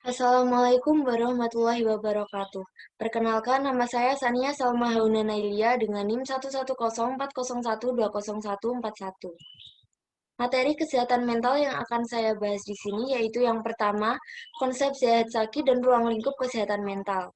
Assalamualaikum warahmatullahi wabarakatuh. Perkenalkan, nama saya Sania Salma Hauna Nailia dengan NIM 1104012014141. Materi kesehatan mental yang akan saya bahas di sini yaitu yang pertama, konsep sehat sakit dan ruang lingkup kesehatan mental.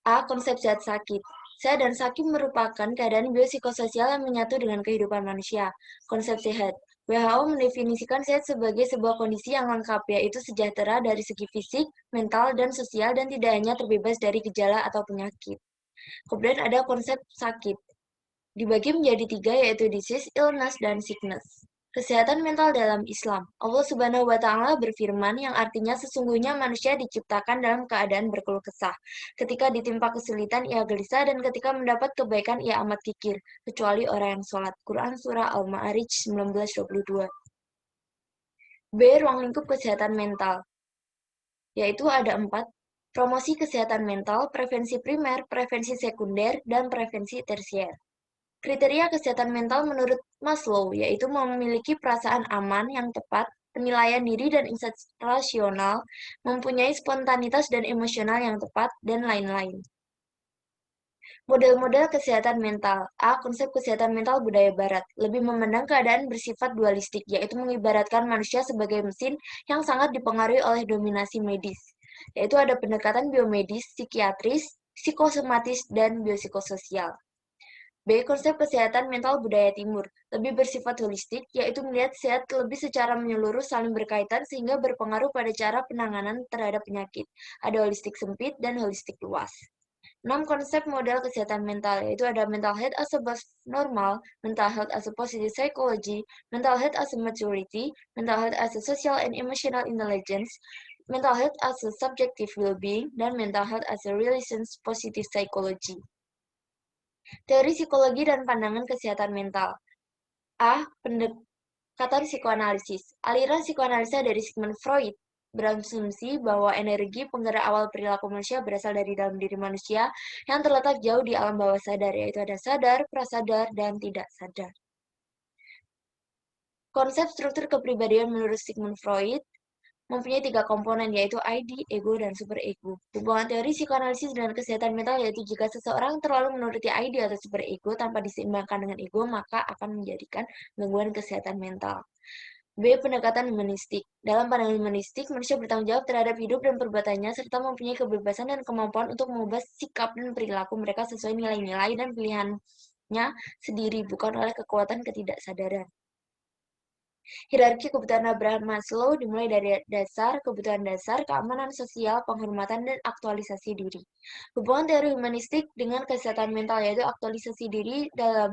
A. Konsep sehat sakit. Sehat dan sakit merupakan keadaan biopsikososial yang menyatu dengan kehidupan manusia. Konsep sehat. WHO mendefinisikan sehat sebagai sebuah kondisi yang lengkap, yaitu sejahtera dari segi fisik, mental, dan sosial, dan tidak hanya terbebas dari gejala atau penyakit. Kemudian ada konsep sakit. Dibagi menjadi tiga, yaitu disease, illness, dan sickness. Kesehatan mental dalam Islam. Allah Subhanahu wa Ta'ala berfirman yang artinya sesungguhnya manusia diciptakan dalam keadaan berkeluh kesah. Ketika ditimpa kesulitan, ia gelisah, dan ketika mendapat kebaikan, ia amat kikir, kecuali orang yang sholat. Quran Surah Al-Ma'arij 1922. B. Ruang lingkup kesehatan mental. Yaitu ada 4. Promosi kesehatan mental, prevensi primer, prevensi sekunder, dan prevensi tersier. Kriteria kesehatan mental menurut Maslow, yaitu memiliki perasaan aman yang tepat, penilaian diri dan insight rasional, mempunyai spontanitas dan emosional yang tepat, dan lain-lain. Model-model kesehatan mental. A. Konsep kesehatan mental budaya barat. Lebih memandang keadaan bersifat dualistik, yaitu mengibaratkan manusia sebagai mesin yang sangat dipengaruhi oleh dominasi medis. Yaitu ada pendekatan biomedis, psikiatris, psikosomatis, dan biopsikososial. B. Konsep kesehatan mental budaya timur, lebih bersifat holistik, yaitu melihat sehat lebih secara menyeluruh saling berkaitan sehingga berpengaruh pada cara penanganan terhadap penyakit. Ada holistik sempit dan holistik luas. 6. Konsep model kesehatan mental, yaitu ada mental health as a normal, mental health as a positive psychology, mental health as a maturity, mental health as a social and emotional intelligence, mental health as a subjective well-being, dan mental health as a relations positive psychology. Teori psikologi dan pandangan kesehatan mental. A. Pendekatan psikoanalisis. Aliran psikoanalisa dari Sigmund Freud berasumsi bahwa energi penggerak awal perilaku manusia berasal dari dalam diri manusia yang terletak jauh di alam bawah sadar, yaitu ada sadar, prasadar, dan tidak sadar. Konsep struktur kepribadian menurut Sigmund Freud mempunyai 3 komponen, yaitu ID, ego, dan superego. Hubungan teori psikoanalisis dengan kesehatan mental yaitu jika seseorang terlalu menuruti ID atau superego tanpa diseimbangkan dengan ego, maka akan menjadikan gangguan kesehatan mental. B. Pendekatan humanistik. Dalam pandangan humanistik, manusia bertanggung jawab terhadap hidup dan perbuatannya, serta mempunyai kebebasan dan kemampuan untuk mengubah sikap dan perilaku mereka sesuai nilai-nilai dan pilihannya sendiri, bukan oleh kekuatan ketidaksadaran. Hierarki kebutuhan Abraham Maslow dimulai dari dasar, kebutuhan dasar, keamanan sosial, penghormatan, dan aktualisasi diri. Hubungan teori humanistik dengan kesehatan mental yaitu aktualisasi diri dalam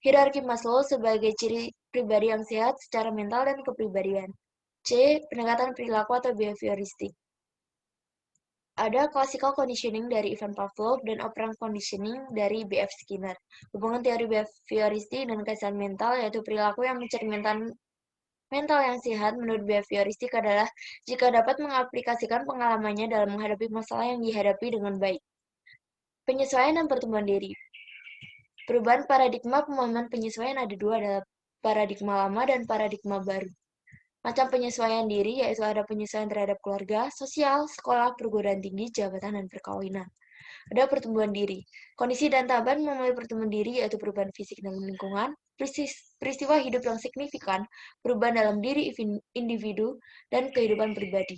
hierarki Maslow sebagai ciri pribadi yang sehat secara mental dan kepribadian. C. Pendekatan perilaku atau behavioristik. Ada classical conditioning dari Ivan Pavlov dan operant conditioning dari B.F. Skinner. Hubungan teori behavioristik dan kesehatan mental yaitu perilaku yang mencerminkan mental yang sehat menurut behavioristik adalah jika dapat mengaplikasikan pengalamannya dalam menghadapi masalah yang dihadapi dengan baik. Penyesuaian dan pertumbuhan diri. Perubahan paradigma pemahaman penyesuaian ada 2, adalah paradigma lama dan paradigma baru. Macam penyesuaian diri yaitu ada penyesuaian terhadap keluarga, sosial, sekolah, perguruan tinggi, jabatan, dan perkawinan. Ada pertumbuhan diri. Kondisi dan tahapan memulai pertumbuhan diri yaitu perubahan fisik dan lingkungan, peristiwa hidup yang signifikan, perubahan dalam diri individu, dan kehidupan pribadi.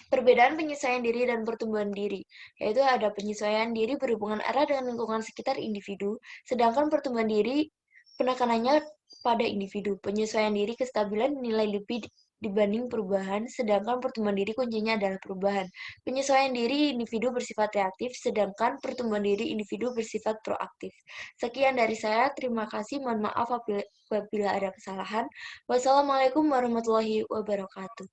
Perbedaan penyesuaian diri dan pertumbuhan diri, yaitu ada penyesuaian diri berhubungan erat dengan lingkungan sekitar individu, sedangkan pertumbuhan diri penekanannya pada individu. Penyesuaian diri kestabilan nilai lebih dibanding perubahan, sedangkan pertumbuhan diri kuncinya adalah perubahan. Penyesuaian diri individu bersifat reaktif, sedangkan pertumbuhan diri individu bersifat proaktif. Sekian dari saya, terima kasih, mohon maaf apabila ada kesalahan. Wassalamualaikum warahmatullahi wabarakatuh.